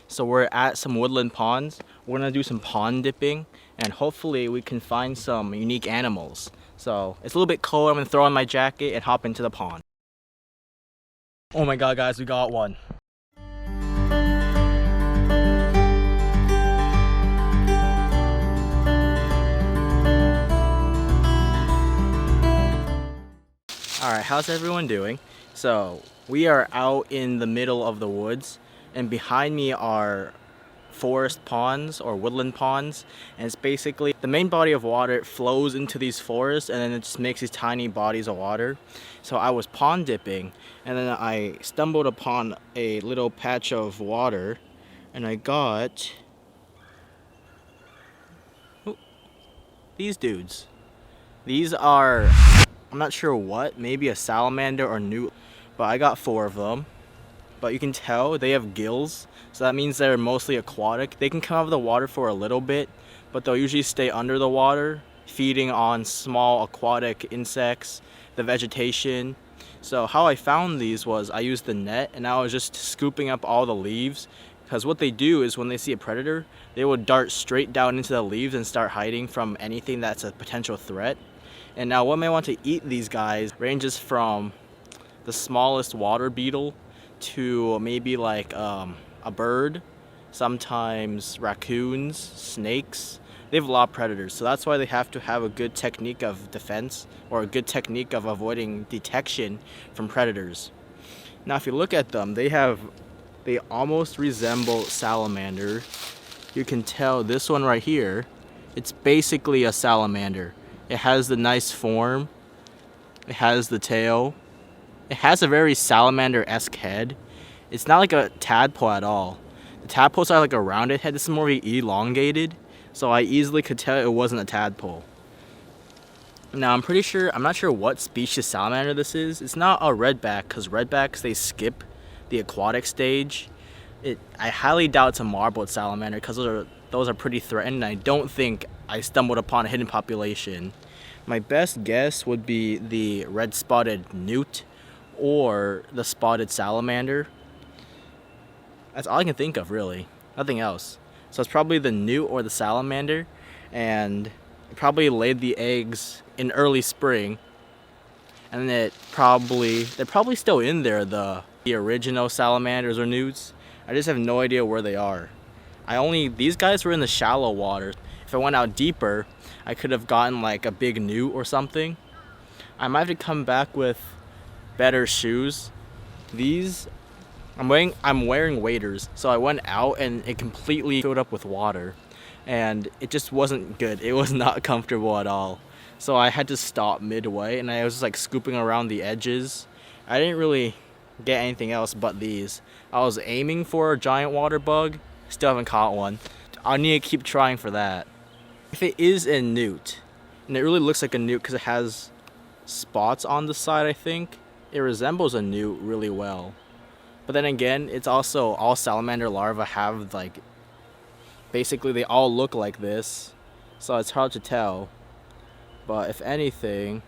So we're at some woodland ponds. We're gonna do some pond dipping and hopefully we can find some unique animals. So it's a little bit cold. I'm gonna throw on my jacket and hop into the pond. Oh my god, guys, we got one. Alright, how's everyone doing? So we are out in the middle of the woods and behind me are forest ponds or woodland ponds, and it's basically the main body of water. It flows into these forests and then it just makes these tiny bodies of water. So I was pond dipping and then I stumbled upon a little patch of water and I got these dudes. These are, I'm not sure what, maybe a salamander or newt, but I got 4 of them. But you can tell they have gills, so that means they're mostly aquatic. They can come out of the water for a little bit, but they'll usually stay under the water, feeding on small aquatic insects, the vegetation. So how I found these was I used the net and I was just scooping up all the leaves, because what they do is when they see a predator, they will dart straight down into the leaves and start hiding from anything that's a potential threat. And now what may want to eat these guys ranges from the smallest water beetle to maybe like a bird, sometimes raccoons, snakes. They have a lot of predators, so that's why they have to have a good technique of defense or a good technique of avoiding detection from predators. Now if you look at them, they almost resemble salamander. You can tell this one right here, it's basically a salamander. It has the nice form, it has the tail, it has a very salamander-esque head. It's not like a tadpole at all. The tadpoles are like a rounded head. This is more elongated, so I easily could tell it wasn't a tadpole. Now I'm not sure what species salamander this is. It's not a redback, because redbacks, they skip the aquatic stage. I highly doubt it's a marbled salamander, because those are pretty threatened. I don't think I stumbled upon a hidden population. My best guess would be the red-spotted newt or the spotted salamander. That's all I can think of, really. Nothing else. So it's probably the newt or the salamander, and it probably laid the eggs in early spring, and they're probably still in there, the original salamanders or newts. I just have no idea where they are. These guys were in the shallow water. If I went out deeper, I could have gotten like a big newt or something. I might have to come back with better shoes. I'm wearing waders, so I went out and it completely filled up with water, and it just wasn't good. It was not comfortable at all. So I had to stop midway, and I was just like scooping around the edges. I didn't really get anything else but these. I was aiming for a giant water bug, still haven't caught one. I need to keep trying for that. If it is a newt, and it really looks like a newt because it has spots on the side, I think it resembles a newt really well. But then again, it's also all salamander larvae have like, basically they all look like this, so it's hard to tell. But if anything,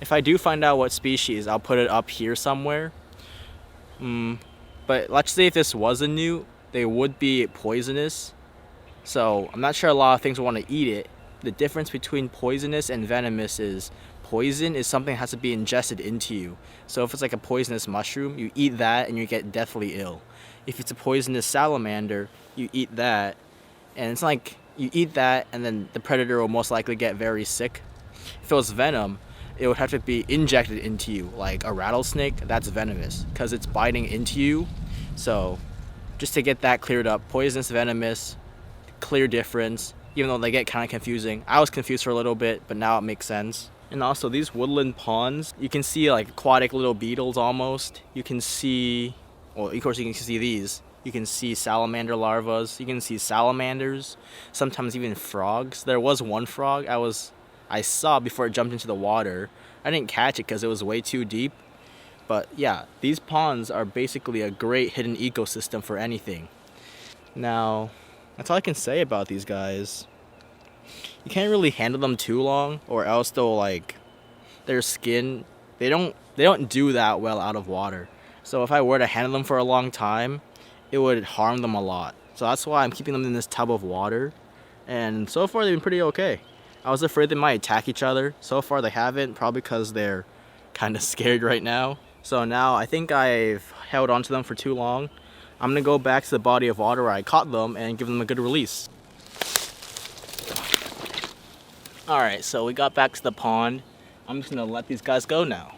if I do find out what species, I'll put it up here somewhere. But let's say if this was a newt, they would be poisonous. So I'm not sure a lot of things will want to eat it. The difference between poisonous and venomous is poison is something that has to be ingested into you. So if it's like a poisonous mushroom, you eat that and you get deathly ill. If it's a poisonous salamander, you eat that, and it's like you eat that and then the predator will most likely get very sick. If it was venom, it would have to be injected into you, like a rattlesnake. That's venomous because it's biting into you. So just to get that cleared up, poisonous, venomous, clear difference, even though they get kind of confusing. I was confused for a little bit, but now it makes sense. And also these woodland ponds, you can see like aquatic little beetles almost. You can see, well, of course you can see these. You can see salamander larvae, you can see salamanders, sometimes even frogs. There was one frog I saw before it jumped into the water. I didn't catch it because it was way too deep. But yeah, these ponds are basically a great hidden ecosystem for anything. Now, that's all I can say about these guys. You can't really handle them too long, or else they'll like, their skin, they don't do that well out of water. So if I were to handle them for a long time, it would harm them a lot. So that's why I'm keeping them in this tub of water. And so far they've been pretty okay. I was afraid they might attack each other. So far they haven't, probably because they're kind of scared right now. So now I think I've held onto them for too long. I'm gonna go back to the body of water where I caught them and give them a good release. Alright, so we got back to the pond. I'm just gonna let these guys go now.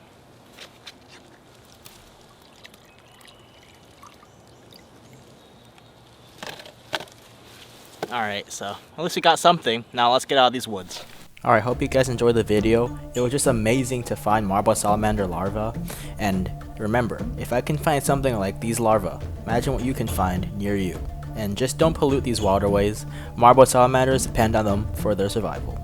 Alright, so at least we got something. Now let's get out of these woods. Alright, hope you guys enjoyed the video. It was just amazing to find marble salamander larvae. And remember, if I can find something like these larvae, imagine what you can find near you. And just don't pollute these waterways. Marble salamanders depend on them for their survival.